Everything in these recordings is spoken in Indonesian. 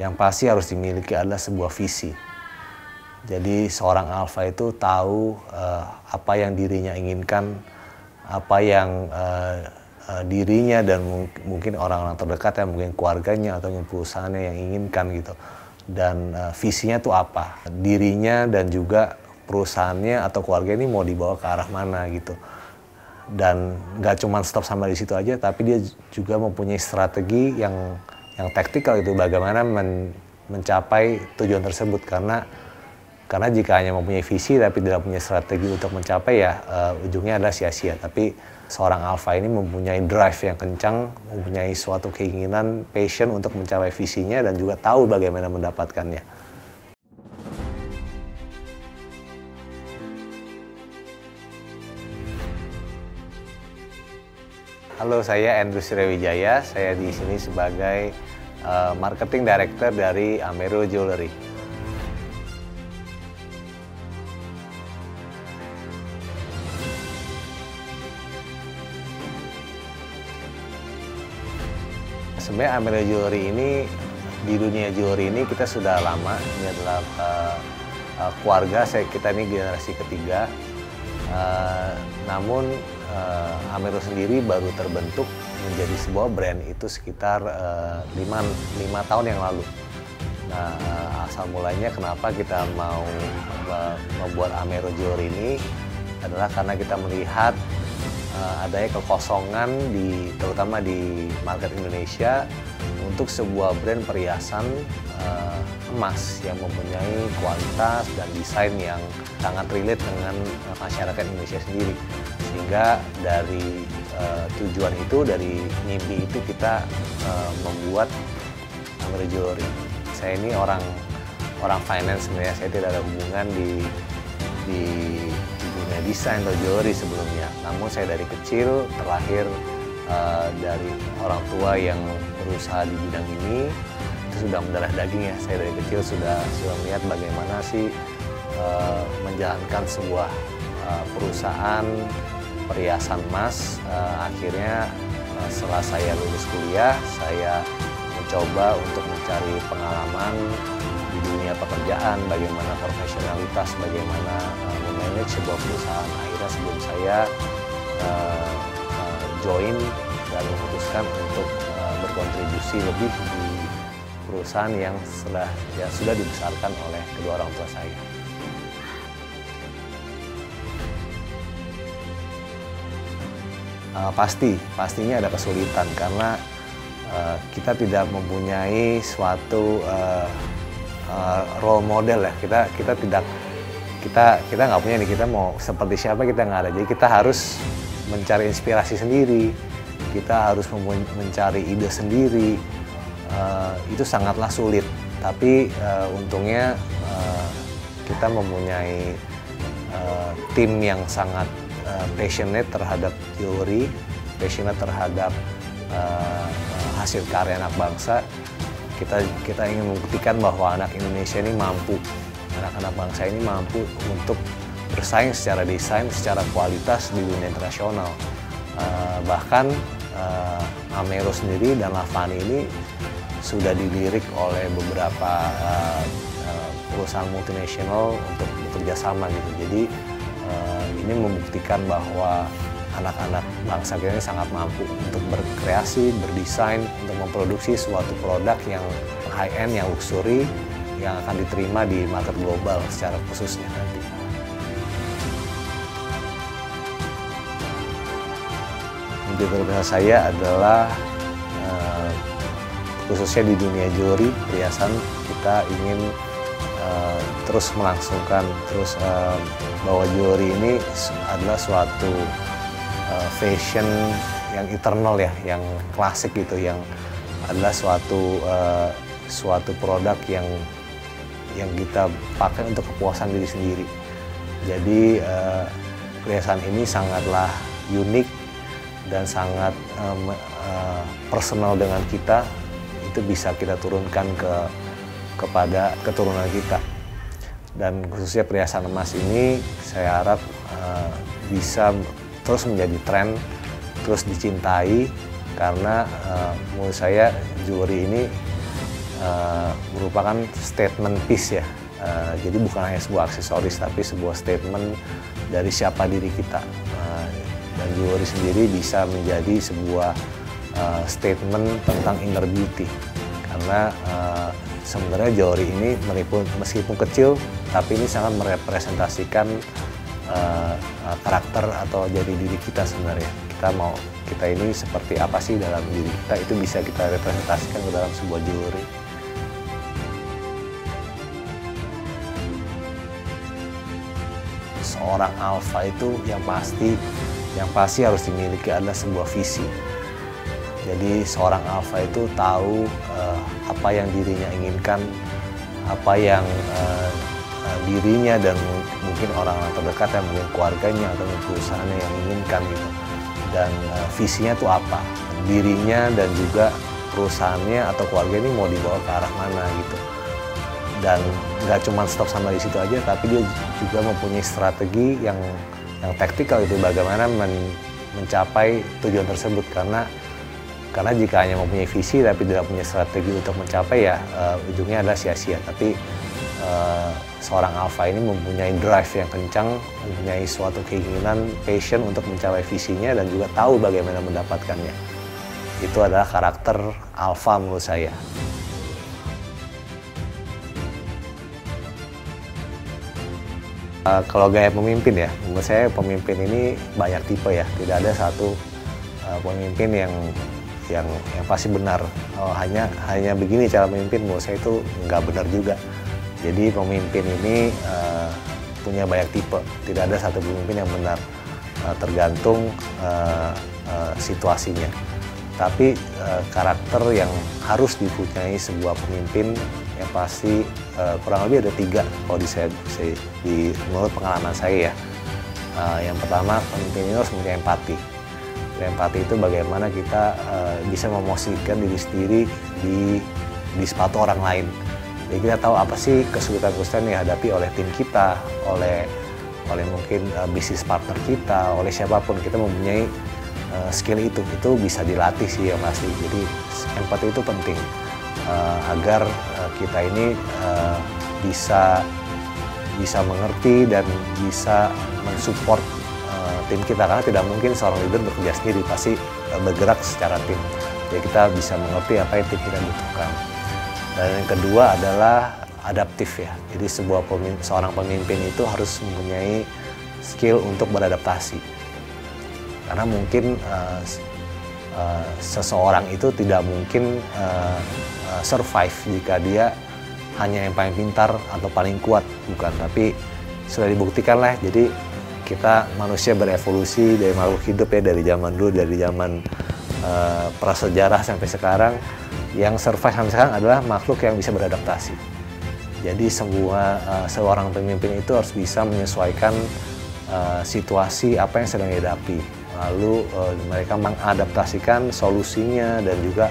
yang pasti harus dimiliki adalah sebuah visi. Jadi seorang alpha itu tahu apa yang dirinya inginkan, apa yang dirinya dan mungkin orang-orang terdekat, mungkin keluarganya atau perusahaannya yang inginkan gitu. Dan visinya itu apa, dirinya dan juga perusahaannya atau keluarga ini mau dibawa ke arah mana gitu. Dan nggak cuma stop sampai di situ aja, tapi dia juga mempunyai strategi yang taktikal itu, bagaimana mencapai tujuan tersebut. Karena jika hanya mempunyai visi tapi tidak punya strategi untuk mencapai, ya ujungnya adalah sia-sia. Tapi seorang alpha ini mempunyai drive yang kencang, mempunyai suatu keinginan, passion untuk mencapai visinya dan juga tahu bagaimana mendapatkannya. Halo, saya Andrew Sriwijaya. Saya di sini sebagai Marketing Director dari Amero Jewelry. Sebenarnya Amero Jewelry ini, di dunia jewelry ini kita sudah lama. Ini adalah keluarga, kita ini generasi ketiga. Namun Amero sendiri baru terbentuk menjadi sebuah brand itu sekitar 5 tahun yang lalu. Nah, asal mulanya kenapa kita mau membuat Amero Jewelry ini adalah karena kita melihat adanya kekosongan terutama di market Indonesia untuk sebuah brand perhiasan emas yang mempunyai kualitas dan desain yang sangat relate dengan masyarakat Indonesia sendiri. Sehingga dari tujuan itu, dari mimpi itu, kita membuat Amero Jewelry. Saya ini orang finance sebenarnya, saya tidak ada hubungan di dunia desain atau jewelry sebelumnya. Namun saya dari kecil terlahir dari orang tua yang berusaha di bidang ini, itu sudah mendarah daging ya. Saya dari kecil sudah melihat bagaimana sih menjalankan sebuah perusahaan perhiasan emas. Akhirnya setelah saya lulus kuliah, saya mencoba untuk mencari pengalaman di dunia pekerjaan, bagaimana profesionalitas, bagaimana memanage sebuah perusahaan. Akhirnya sebelum saya join dan memutuskan untuk berkontribusi lebih di perusahaan yang sudah dibesarkan oleh kedua orang tua saya. Pastinya ada kesulitan karena kita tidak mempunyai suatu role model ya. Kita nggak punya nih, kita mau seperti siapa kita nggak ada. Jadi kita harus mencari inspirasi sendiri, kita harus mencari ide sendiri. Itu sangatlah sulit. Tapi untungnya kita mempunyai tim yang sangat passionate terhadap jewelry, passionate terhadap hasil karya anak bangsa. Kita ingin membuktikan bahwa anak Indonesia ini mampu, anak-anak bangsa ini mampu untuk bersaing secara desain, secara kualitas di dunia internasional. Bahkan Amero sendiri dan Lavani ini sudah dilirik oleh beberapa perusahaan multinasional untuk bekerja sama gitu. Jadi ini membuktikan bahwa anak-anak bangsa kita ini sangat mampu untuk berkreasi, berdesain, untuk memproduksi suatu produk yang high-end, yang luxury, yang akan diterima di market global secara khususnya nanti. Mimpi terbesar saya adalah khususnya di dunia jewelry, perhiasan, kita ingin terus melangsungkan, bahwa jewelry ini adalah suatu fashion yang eternal ya, yang klasik gitu, yang adalah suatu produk yang kita pakai untuk kepuasan diri sendiri. Jadi perhiasan ini sangatlah unik dan sangat personal dengan kita. Itu bisa kita turunkan kepada keturunan kita. Dan khususnya perhiasan emas ini saya harap bisa terus menjadi tren, terus dicintai, karena menurut saya jewelry ini merupakan statement piece ya. Jadi bukan hanya sebuah aksesoris, tapi sebuah statement dari siapa diri kita. Dan jewelry sendiri bisa menjadi sebuah statement tentang inner beauty. Karena sebenarnya jewelry ini meskipun kecil, tapi ini sangat merepresentasikan karakter atau jadi diri kita sebenarnya. Kita ini seperti apa sih dalam diri kita, itu bisa kita representasikan ke dalam sebuah jewelry. Seorang alpha itu yang pasti harus dimiliki adalah sebuah visi. Jadi seorang alpha itu tahu apa yang dirinya inginkan, apa yang dirinya dan mungkin orang-orang terdekat, yang mungkin keluarganya atau perusahaannya yang inginkan gitu. Dan visinya itu apa, dirinya dan juga perusahaannya atau keluarga ini mau dibawa ke arah mana gitu. Dan nggak cuma stop sama di situ aja, tapi dia juga mempunyai strategi yang taktikal itu, bagaimana mencapai tujuan tersebut. Karena jika hanya mempunyai visi tapi tidak punya strategi untuk mencapai, ya ujungnya adalah sia-sia. Tapi seorang alpha ini mempunyai drive yang kencang, mempunyai suatu keinginan, passion untuk mencapai visinya dan juga tahu bagaimana mendapatkannya. Itu adalah karakter alpha menurut saya. Kalau gaya pemimpin ya, menurut saya pemimpin ini banyak tipe ya. Tidak ada satu pemimpin yang pasti benar. Hanya begini cara memimpin, menurut saya itu nggak benar juga. Jadi pemimpin ini punya banyak tipe, tidak ada satu pemimpin yang benar, tergantung situasinya. Tapi karakter yang harus dipunyai sebuah pemimpin yang pasti kurang lebih ada 3 kalau menurut pengalaman saya ya. Yang pertama, pemimpin ini harus mempunyai empati. Empati itu bagaimana kita bisa memosisikan diri sendiri di sepatu orang lain. Jadi kita tahu apa sih kesulitan-kesulitan yang dihadapi oleh tim kita, oleh mungkin bisnis partner kita, oleh siapapun. Kita mempunyai skill itu bisa dilatih sih yang pasti. Jadi empati itu penting agar kita ini bisa mengerti dan bisa mensupport tim kita, karena tidak mungkin seorang leader bekerja sendiri, pasti bergerak secara tim. Jadi kita bisa mengerti apa yang tim kita butuhkan. Dan yang kedua adalah adaptif ya. Jadi seorang pemimpin itu harus mempunyai skill untuk beradaptasi. Karena mungkin seseorang itu tidak mungkin survive jika dia hanya yang paling pintar atau paling kuat, bukan. Tapi sudah dibuktikan lah. Jadi kita manusia berevolusi dari makhluk hidup ya, dari zaman dulu, dari zaman prasejarah sampai sekarang. Yang survive sampai sekarang adalah makhluk yang bisa beradaptasi. Jadi seorang pemimpin itu harus bisa menyesuaikan situasi apa yang sedang dihadapi. Lalu mereka mengadaptasikan solusinya dan juga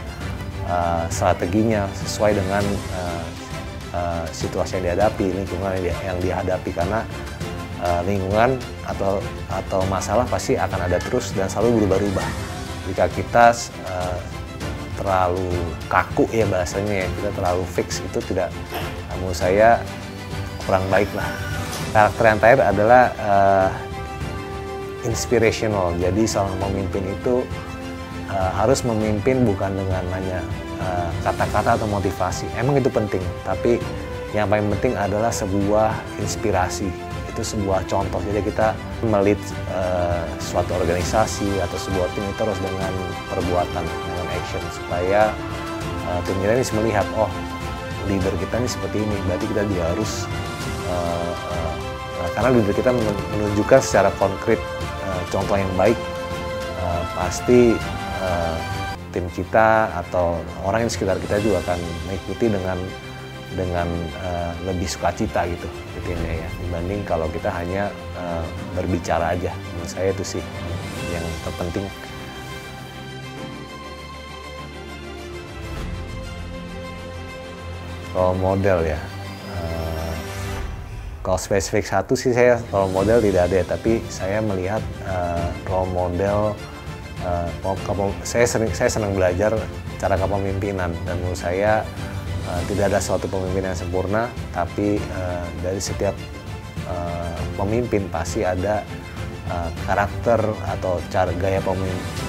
strateginya sesuai dengan situasi yang dihadapi, lingkungan yang dihadapi. Karena lingkungan atau masalah pasti akan ada terus dan selalu berubah-ubah. Jika kita terlalu kaku ya bahasanya, kita terlalu fix, itu tidak, menurut saya kurang baik lah. Karakter yang terakhir adalah inspirational. Jadi seorang pemimpin itu harus memimpin bukan dengan hanya kata-kata atau motivasi. Emang itu penting, tapi yang paling penting adalah sebuah inspirasi. Itu sebuah contoh. Jadi kita melit suatu organisasi atau sebuah tim itu harus dengan perbuatan, dengan action, supaya tim kita ini bisa melihat, oh leader kita ini seperti ini, berarti kita juga harus karena leader kita menunjukkan secara konkret contoh yang baik, pasti tim kita atau orang yang di sekitar kita juga akan mengikuti dengan lebih sukacita gitu timnya ya, dibanding kalau kita hanya berbicara aja. Menurut saya itu sih yang terpenting. Role model ya, kalau spesifik satu sih saya role model tidak ada ya, tapi saya melihat role model, saya senang belajar cara kepemimpinan, dan menurut saya Tidak ada suatu pemimpin yang sempurna, tapi dari setiap pemimpin pasti ada karakter atau cara gaya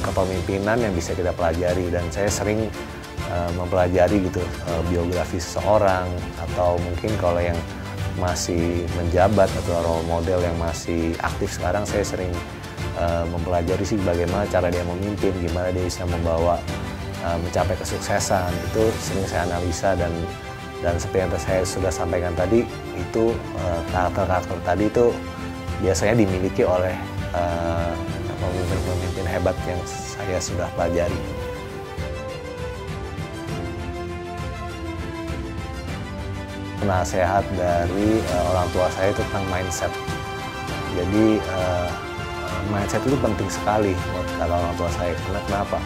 kepemimpinan yang bisa kita pelajari, dan saya sering mempelajari gitu biografi seseorang, atau mungkin kalau yang masih menjabat atau role model yang masih aktif sekarang, saya sering mempelajari sih bagaimana cara dia memimpin, gimana dia bisa membawa mencapai kesuksesan. Itu sering saya analisa, dan seperti yang saya sudah sampaikan tadi, itu karakter-karakter tadi itu biasanya dimiliki oleh pemimpin-pemimpin hebat yang saya sudah pelajari. Nasihat dari orang tua saya itu tentang mindset. Jadi mindset itu penting sekali buat kata orang tua saya. Kenapa?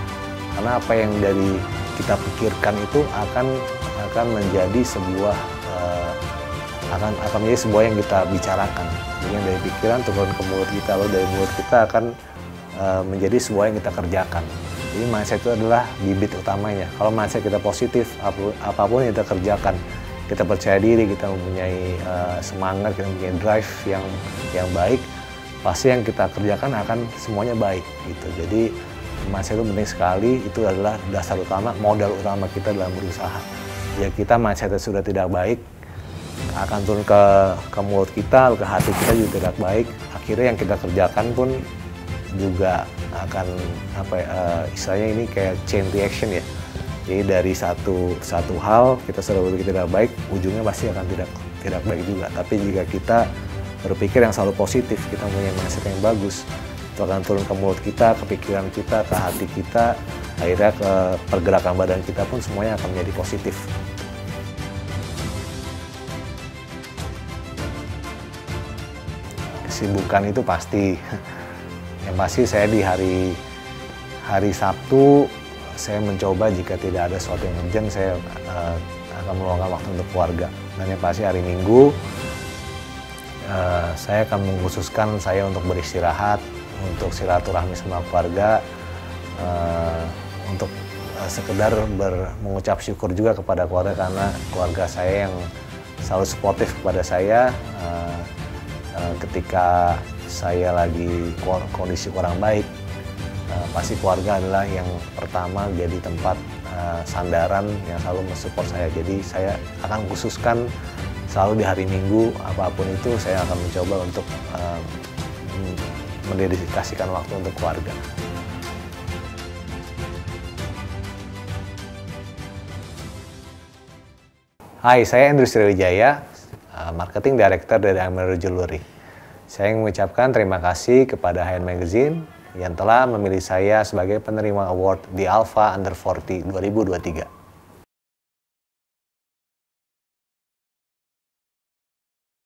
Karena apa yang dari kita pikirkan itu akan menjadi sebuah akan menjadi sebuah yang kita bicarakan. Jadi yang dari pikiran turun ke mulut kita, lalu dari mulut kita akan menjadi sebuah yang kita kerjakan. Jadi mindset itu adalah bibit utamanya. Kalau mindset kita positif, apapun yang kita kerjakan, kita percaya diri, kita mempunyai semangat, kita mempunyai drive yang baik, pasti yang kita kerjakan akan semuanya baik gitu. Jadi mindset itu penting sekali, itu adalah dasar utama, modal utama kita dalam berusaha. Ya kita mindsetnya sudah tidak baik, akan turun ke mulut kita, ke hati kita juga tidak baik. Akhirnya yang kita kerjakan pun juga akan istilahnya ini kayak chain reaction ya. Jadi dari satu hal kita sudah berpikir tidak baik, ujungnya pasti akan tidak baik juga. Tapi jika kita berpikir yang selalu positif, kita punya mindset yang bagus, itu akan turun ke mulut kita, ke pikiran kita, ke hati kita, akhirnya ke pergerakan badan kita pun semuanya akan menjadi positif. Kesibukan itu pasti. Yang pasti saya di hari Sabtu, saya mencoba jika tidak ada sesuatu yang urgent, saya akan meluangkan waktu untuk keluarga. Dan yang pasti hari Minggu, saya akan mengkhususkan saya untuk beristirahat, untuk silaturahmi sama keluarga, untuk sekedar mengucap syukur juga kepada keluarga, karena keluarga saya yang selalu suportif kepada saya ketika saya lagi kondisi kurang baik. Pasti keluarga adalah yang pertama jadi tempat sandaran yang selalu mensupport saya. Jadi saya akan khususkan selalu di hari Minggu, apapun itu saya akan mencoba untuk mendedikasikan waktu untuk keluarga. Hai, saya Andrew Sriwijaya, Marketing Director dari Ameru Jewelry. Saya ingin mengucapkan terima kasih kepada HN Magazine yang telah memilih saya sebagai penerima award di Alpha Under 40 2023.